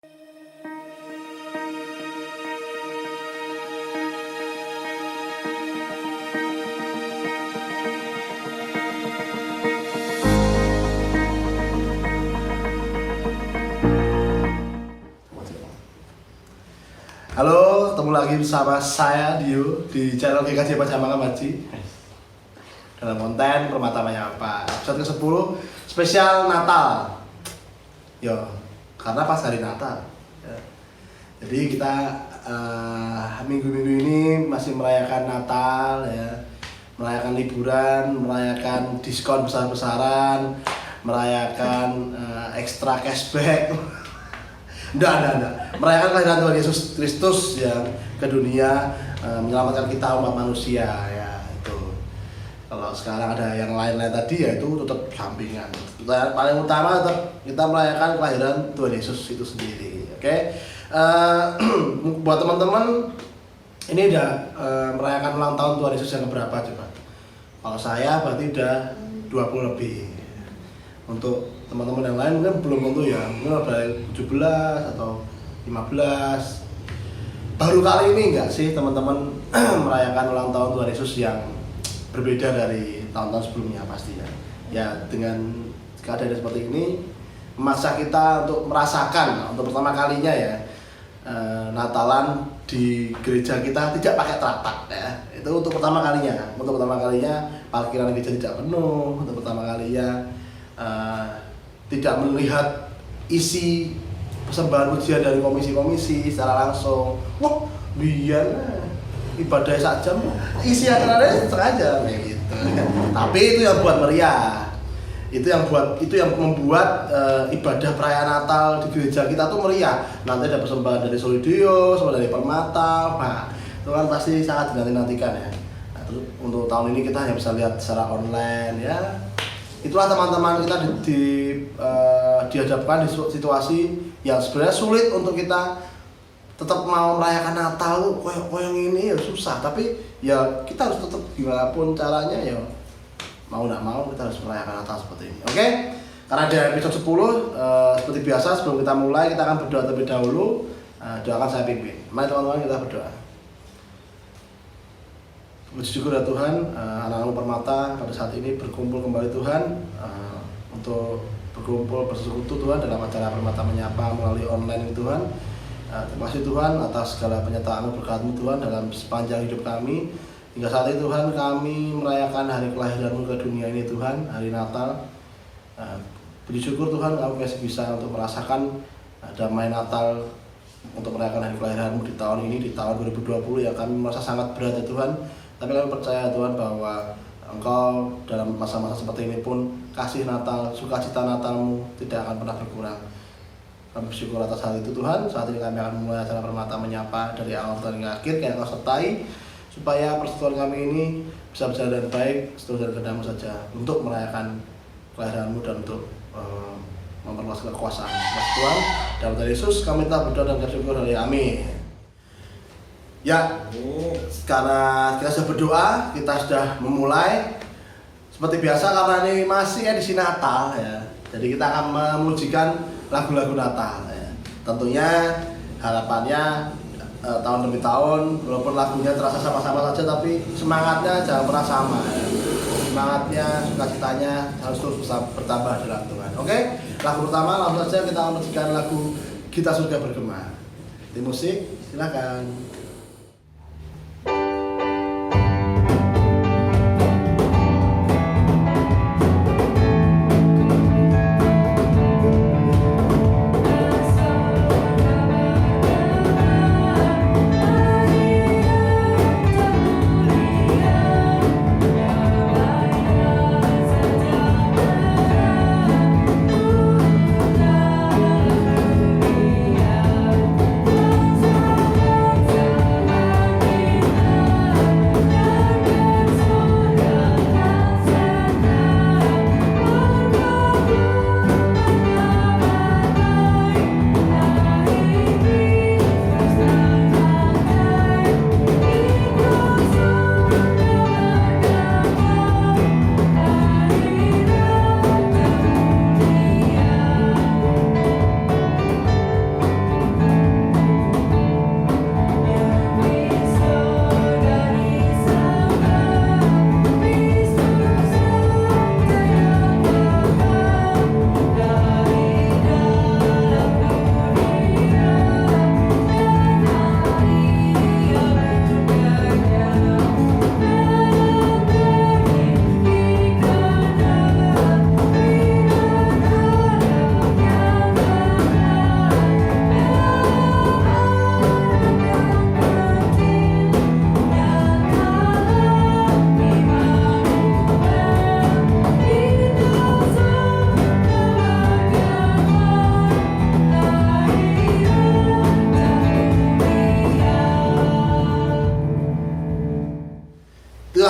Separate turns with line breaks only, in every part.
Halo, ketemu lagi bersama saya Dio di channel GKJ Pajamanga Maji dalam konten Permata Menyapa episode ke-10 spesial Natal. Yo, karena pas hari Natal ya. Jadi kita minggu-minggu ini masih merayakan Natal ya, merayakan liburan, merayakan diskon besar-besaran, merayakan ekstra cashback. Enggak. Merayakan kelahiran Tuhan Yesus Kristus yang ke dunia menyelamatkan kita umat manusia ya itu. Kalau sekarang ada yang lain-lain tadi ya itu tetap sampingan. Yang paling utama tetap kita merayakan kelahiran Tuhan Yesus itu sendiri. Oke. Buat teman-teman ini udah merayakan ulang tahun Tuhan Yesus yang keberapa coba? Kalau saya berarti udah 20 lebih. Untuk teman-teman yang lain mungkin belum tentu ya, mungkin ada 17 atau 15. Baru kali ini enggak sih teman-teman merayakan ulang tahun Tuhan Yesus yang berbeda dari tahun-tahun sebelumnya pastinya. Ya dengan keadaan seperti ini memaksa kita untuk merasakan untuk pertama kalinya ya Natalan di gereja kita tidak pakai teratak ya. Itu untuk pertama kalinya. Untuk pertama kalinya parkiran gereja tidak penuh. Untuk pertama kalinya tidak melihat isi persembahan pujian dari komisi-komisi secara langsung. Wah, biar ibadah sak jam, isi acaranya setengah jam kayak gitu. Tapi itu yang buat meriah. Itu yang membuat ibadah perayaan Natal di gereja kita tuh meriah. Nanti ada persembahan dari Solidio, sama dari Permata. Nah, itu kan pasti sangat dinanti-nantikan ya. Nah, terus untuk tahun ini kita hanya bisa lihat secara online ya. Itulah teman-teman kita dihadapkan di situasi yang sebenarnya sulit untuk kita tetap mau merayakan Natal koyong ini ya susah, tapi ya kita harus tetap gimana pun caranya ya mau nggak mau kita harus merayakan Natal seperti ini. Oke? Karena di episode 10 seperti biasa sebelum kita mulai kita akan berdoa terlebih dahulu. Doakan saya pimpin. Mari teman-teman kita berdoa. Puji syukur ya Tuhan, anak-anak Permata pada saat ini berkumpul kembali Tuhan untuk berkumpul bersekutu Tuhan dalam acara Permata Menyapa melalui online Tuhan. Terima kasih Tuhan atas segala penyertaan berkat-Mu Tuhan dalam sepanjang hidup kami. Hingga saat ini Tuhan kami merayakan hari kelahiran-Mu ke dunia ini Tuhan, hari Natal. Puji syukur Tuhan kami masih bisa untuk merasakan damai Natal untuk merayakan hari kelahiran-Mu di tahun ini, di tahun 2020 yang kami merasa sangat berat ya Tuhan. Tapi kami percaya Tuhan bahwa Engkau dalam masa-masa seperti ini pun kasih Natal, sukacita Natal-Mu tidak akan pernah berkurang. Kami bersyukur atas hal itu Tuhan. Saat ini kami akan memulai acara Permata Menyapa dari awal hingga akhir yang Engkau sertai supaya persekutuan kami ini bisa berjalan dengan baik seterusnya dan kedamu saja untuk merayakan kelahiran-Mu dan untuk memperluas kekuasaan Tuhan. Dalam nama Yesus kami telah berdoa dan bersyukur. Amin. Ya, karena kita sudah berdoa, kita sudah memulai seperti biasa karena ini masih edisi Natal ya. Jadi kita akan memujikan lagu-lagu Natal ya. Tentunya harapannya tahun demi tahun walaupun lagunya terasa sama-sama saja tapi semangatnya jangan pernah sama ya. Semangatnya, sukacitanya harus terus bertambah dalam Tuhan. Oke? Lagu pertama langsung saja kita akan memujikan lagu Kita Surga Bergema. Di musik silakan.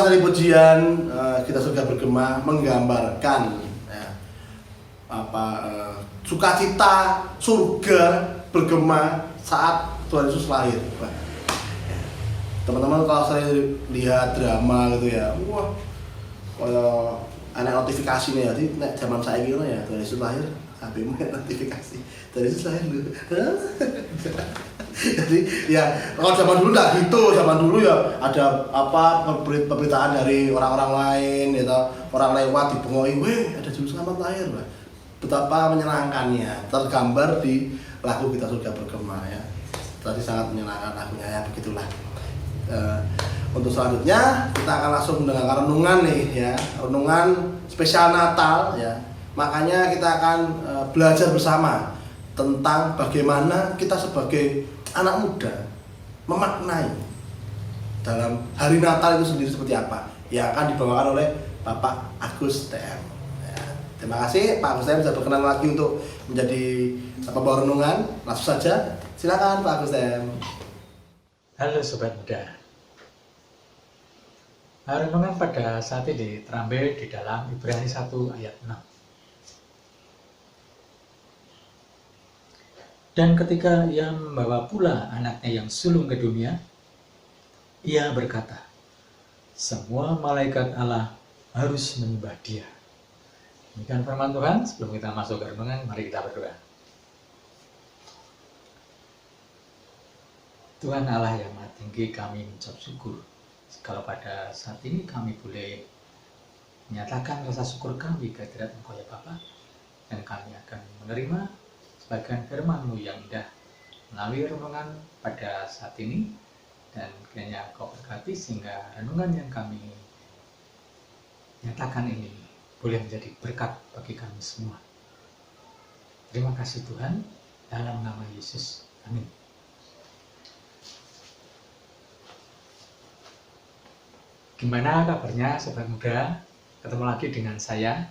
kelas dari pujian kita sudah bergema menggambarkan ya, sukacita surga bergema saat Tuhan Yesus lahir. Teman-teman kalau saya lihat drama gitu ya, wah kayak anak notifikasi nih ya, jadi zaman saya gitu ya, Tuhan Yesus lahir, HP-mu notifikasi Tuhan Yesus lahir dulu. Jadi ya kalau zaman dulu nggak gitu, zaman dulu ya ada pemberitaan dari orang-orang lain, gitu, orang lewat dibengoi, weh ada juru selamat lahir, lah. Betapa menyenangkannya tergambar di lagu Kita Surga Bergema ya. Tadi sangat menyenangkan lagunya ya, begitulah. Untuk selanjutnya kita akan langsung mendengarkan renungan nih ya, renungan spesial Natal ya. Makanya kita akan belajar bersama tentang bagaimana kita sebagai anak muda memaknai dalam hari Natal itu sendiri seperti apa yang akan dibawakan oleh Bapak Agus TM ya. Terima kasih Pak Agus TM bisa berkenan lagi untuk menjadi pembawa renungan. Langsung saja silakan Pak Agus TM.
Halo Sobat Muda. Renungan pada saat ini terambil di dalam Ibrani 1 ayat 6. Dan ketika ia membawa pula anaknya yang sulung ke dunia, ia berkata, semua malaikat Allah harus menyembah dia. Demikian firman Tuhan. Sebelum kita masuk ke renungan, mari kita berdoa. Tuhan Allah yang Maha Tinggi, kami mengucap syukur kalau pada saat ini kami boleh menyatakan rasa syukur kami kehadirat Engkau ya Bapa, dan kami akan menerima sebagian firman-Mu yang indah melalui renungan pada saat ini, dan kiranya Kau berkati sehingga renungan yang kami nyatakan ini boleh menjadi berkat bagi kami semua. Terima kasih Tuhan, dalam nama Yesus, amin. Gimana kabarnya Sobat Muda? Ketemu lagi dengan saya.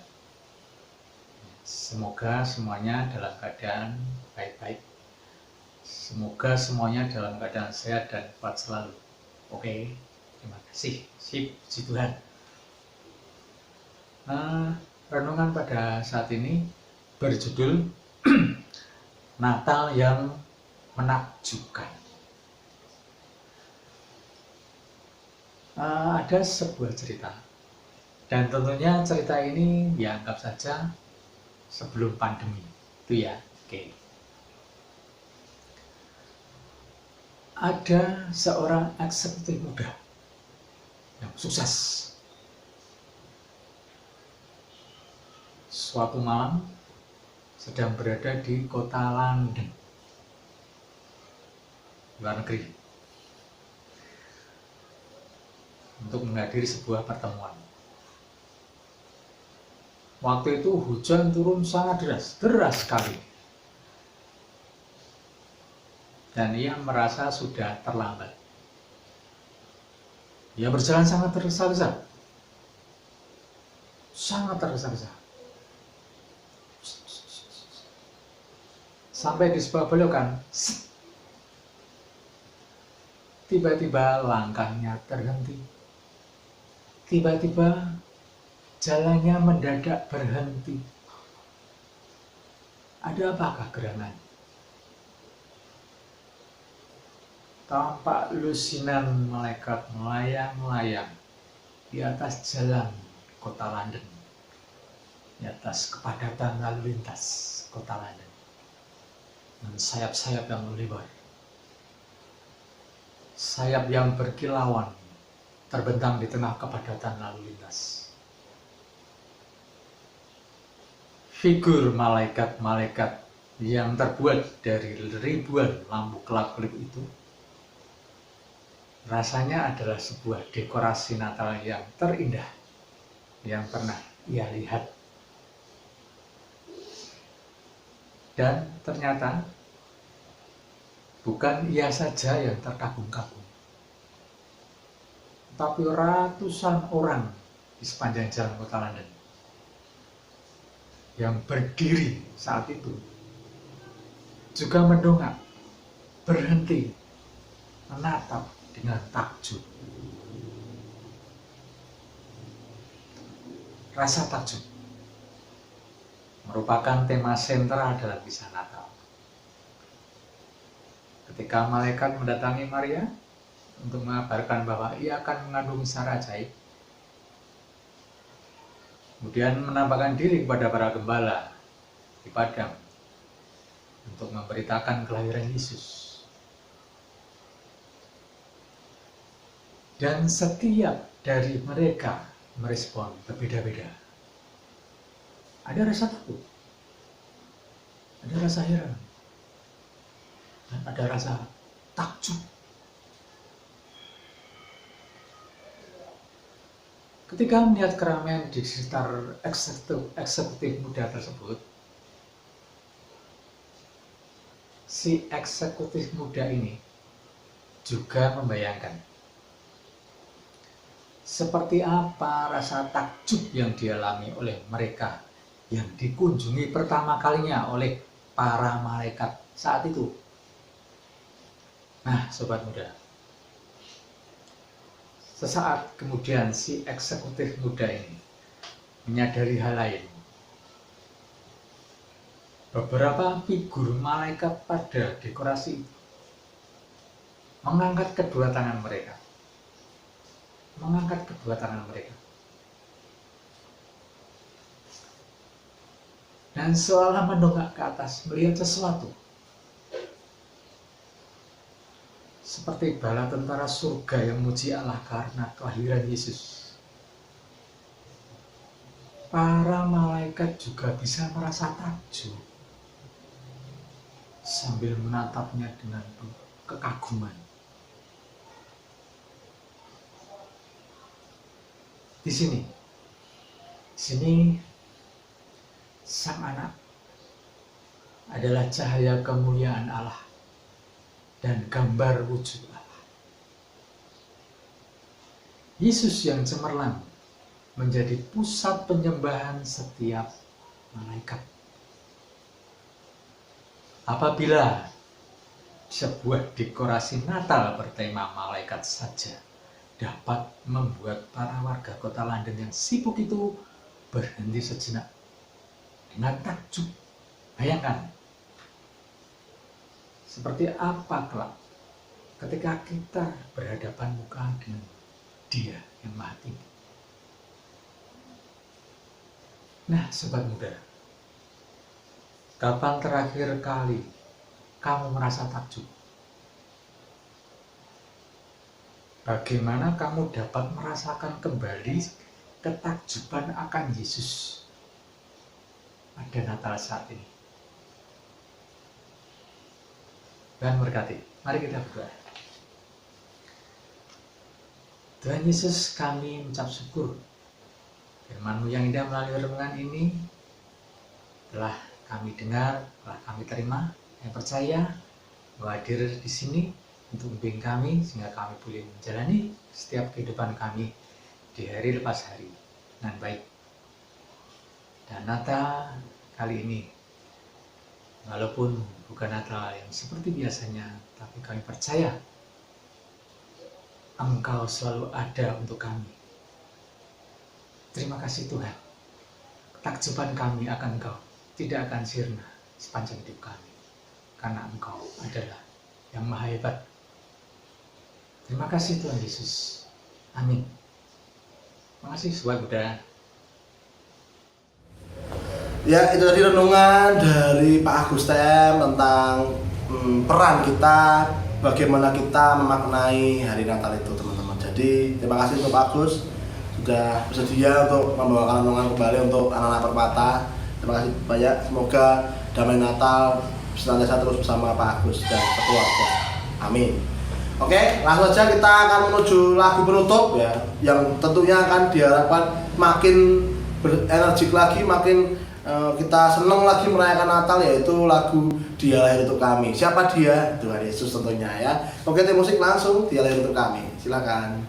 Semoga semuanya dalam keadaan baik-baik. Semoga semuanya dalam keadaan sehat dan kuat selalu. Oke, terima kasih. Sip, puji Tuhan. Renungan pada saat ini berjudul Natal yang menakjubkan. Ada sebuah cerita, dan tentunya cerita ini dianggap saja sebelum pandemi itu ya. Oke. Ada seorang eksekutif muda yang sukses. Suatu malam sedang berada di kota London, luar negeri, untuk menghadiri sebuah pertemuan. Waktu itu hujan turun sangat deras sekali. Dan ia merasa sudah terlambat. Ia berjalan sangat tergesa-gesa. Sampai di sebuah belokan, tiba-tiba langkahnya terhenti. Tiba-tiba jalannya mendadak berhenti. Ada apakah gerangan? Tampak lusinan malaikat melayang-layang di atas jalan kota London, di atas kepadatan lalu lintas kota London, dengan sayap-sayap yang melebar, sayap yang berkilauan terbentang di tengah kepadatan lalu lintas. Figur malaikat-malaikat yang terbuat dari ribuan lampu kelap-kelip itu rasanya adalah sebuah dekorasi Natal yang terindah yang pernah ia lihat. Dan ternyata bukan ia saja yang terkagum-kagum, tapi ratusan orang di sepanjang jalan kota London yang berdiri saat itu juga mendongak, berhenti, menatap dengan takjub. rasa takjub merupakan tema sentral dalam kisah Natal. Ketika malaikat mendatangi Maria untuk mengabarkan bahwa ia akan mengandung secara ajaib, kemudian menampakkan diri kepada para gembala di padang untuk memberitakan kelahiran Yesus. Dan setiap dari mereka merespon berbeda-beda. Ada rasa takut, ada rasa heran, dan ada rasa takjub. Ketika melihat keramaian di sekitar eksekutif muda tersebut, si eksekutif muda ini juga membayangkan seperti apa rasa takjub yang dialami oleh mereka yang dikunjungi pertama kalinya oleh para malaikat saat itu. Nah, sobat muda, sesaat kemudian si eksekutif muda ini menyadari hal lain. Beberapa figur malaikat pada dekorasi itu mengangkat kedua tangan mereka. Dan seolah mendongak ke atas melihat sesuatu. Seperti bala tentara surga yang memuji Allah karena kelahiran Yesus. Para malaikat juga bisa merasa takjub sambil menatapnya dengan kekaguman. Di sini sang anak adalah cahaya kemuliaan Allah dan gambar wujud Allah. Yesus yang cemerlang menjadi pusat penyembahan setiap malaikat. Apabila sebuah dekorasi Natal bertema malaikat saja dapat membuat para warga kota London yang sibuk itu berhenti sejenak dengan takjub. Bayangkan, seperti apa kelak ketika kita berhadapan muka dengan Dia yang Maha Tinggi. Nah, sobat muda, kapan terakhir kali kamu merasa takjub? Bagaimana kamu dapat merasakan kembali ketakjuban akan Yesus pada Natal saat ini? Tuhan berkati. Mari kita berdoa. Tuhan Yesus, kami mengucap syukur firman-Mu yang indah melalui renungan ini telah kami dengar, telah kami terima. Yang percaya bahwa hadir di sini untuk membimbing kami sehingga kami boleh menjalani setiap kehidupan kami di hari lepas hari dengan baik. Dan Natal kali ini, walaupun bukan Natal yang seperti biasanya, tapi kami percaya Engkau selalu ada untuk kami. Terima kasih Tuhan. Ketakjuban kami akan Engkau tidak akan sirna sepanjang hidup kami, karena Engkau adalah yang maha hebat. Terima kasih Tuhan Yesus. Amin. Terima kasih sobat muda.
Ya, itu tadi renungan dari Pak Agus TM tentang peran kita, bagaimana kita memaknai hari Natal itu, teman-teman. Jadi terima kasih untuk Pak Agus sudah bersedia untuk membawakan renungan kembali untuk anak-anak Permata. Terima kasih banyak. Semoga damai Natal senantiasa terus bersama Pak Agus dan keluarga. Amin. Oke, langsung saja kita akan menuju lagu penutup ya, yang tentunya akan diharapkan makin berenergik lagi, makin kita senang lagi merayakan Natal, yaitu lagu Dia Lahir Untuk Kami. Siapa dia? Tuhan Yesus tentunya ya. Oke, tim musik langsung Dia Lahir Untuk Kami. Silakan.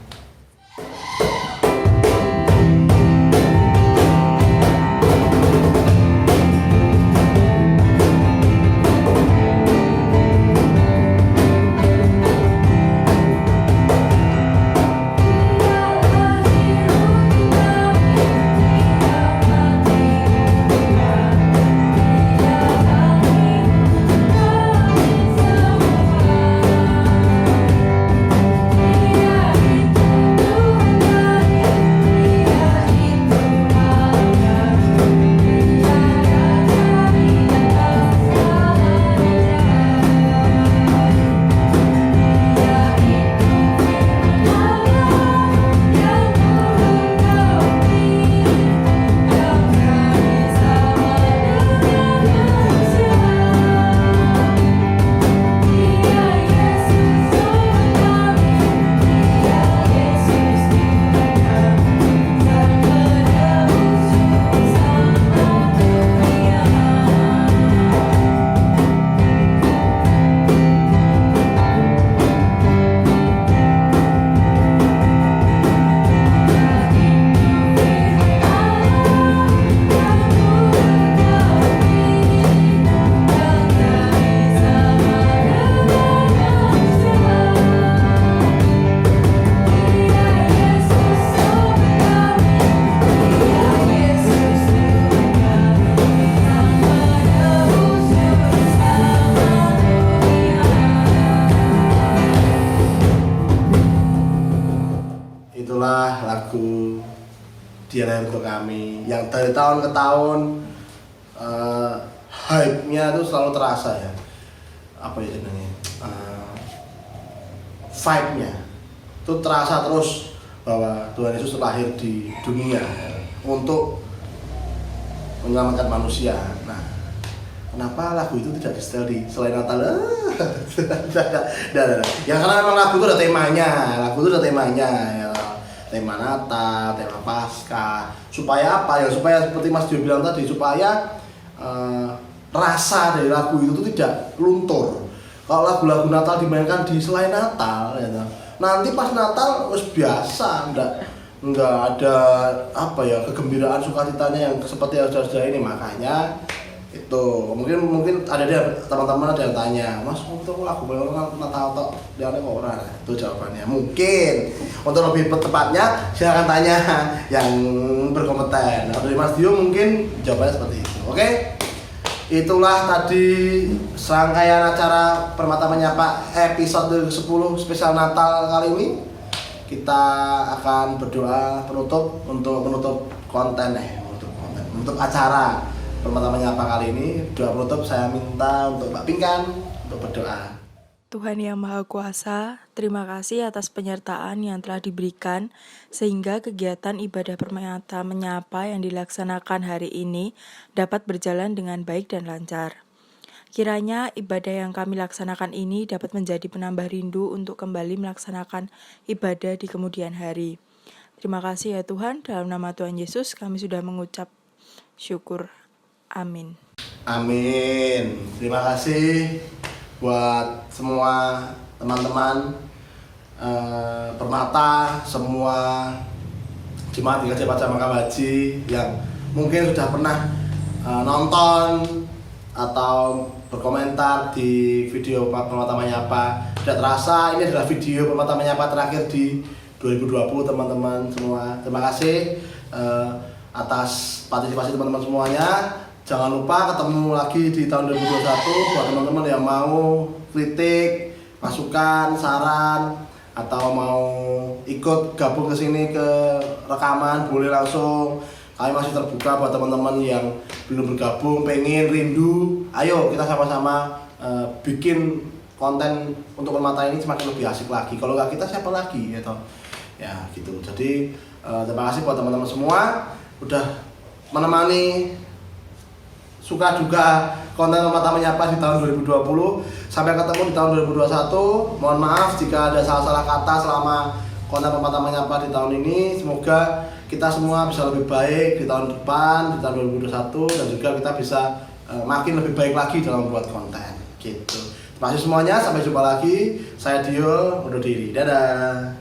dia lahir untuk kami, yang dari tahun ke tahun hype-nya itu selalu terasa ya, apa ya namanya, vibe-nya itu terasa terus bahwa Tuhan Yesus lahir di dunia untuk menyelamatkan manusia. Nah, kenapa lagu itu tidak di-setel di selain Natal? Ya karena memang lagu itu ada temanya, ya. Tema Natal, tema Paskah. Supaya apa ya? Supaya seperti Mas Dio bilang tadi, supaya rasa dari lagu itu tuh tidak luntur. Kalau lagu-lagu Natal dimainkan di selain Natal, ya, nanti pas Natal wis biasa, enggak ada apa ya, kegembiraan sukacitanya yang seperti yang sudah ini. Makanya itu mungkin ada teman-teman ada yang tanya, Mas itu lagu Natal tok dia kok ora. Itu jawabannya. Mungkin untuk lebih tepatnya silakan tanya yang berkompeten. Dari Mas Dio mungkin jawabannya seperti itu. Oke? Itulah tadi serangkaian acara Permata Menyapa episode 10 spesial Natal kali ini. Kita akan berdoa untuk menutup acara Permata Menyapa kali ini. Doa penutup saya minta untuk Mbak Pinkan untuk berdoa.
Tuhan yang Maha Kuasa, terima kasih atas penyertaan yang telah diberikan sehingga kegiatan ibadah Permata Menyapa yang dilaksanakan hari ini dapat berjalan dengan baik dan lancar. Kiranya ibadah yang kami laksanakan ini dapat menjadi penambah rindu untuk kembali melaksanakan ibadah di kemudian hari. Terima kasih ya Tuhan, dalam nama Tuhan Yesus kami sudah mengucap syukur. Amin.
Amin. Terima kasih buat semua teman-teman Permata, semua jemaat GKJ Pacamangka Haji yang mungkin sudah pernah nonton atau berkomentar di video Permata Menyapa. Tidak terasa ini adalah video Permata Menyapa terakhir di 2020 teman-teman semua. Terima kasih atas partisipasi teman-teman semuanya. Jangan lupa ketemu lagi di tahun 2021 buat teman-teman yang mau kritik, masukan, saran, atau mau ikut gabung ke sini ke rekaman, boleh langsung. Kami masih terbuka buat teman-teman yang belum bergabung, pengen rindu. Ayo kita sama-sama bikin konten untuk Permata ini semakin lebih asik lagi. Kalau nggak kita siapa lagi ya toh? Ya gitu. Jadi terima kasih buat teman-teman semua udah menemani suka juga konten Permata Menyapa di tahun 2020. Sampai ketemu di tahun 2021. Mohon maaf jika ada salah-salah kata selama konten Permata Menyapa di tahun ini. Semoga kita semua bisa lebih baik di tahun depan, di tahun 2021, dan juga kita bisa makin lebih baik lagi dalam membuat konten gitu. Terima kasih semuanya, sampai jumpa lagi. Saya Dio undur diri. Dadah.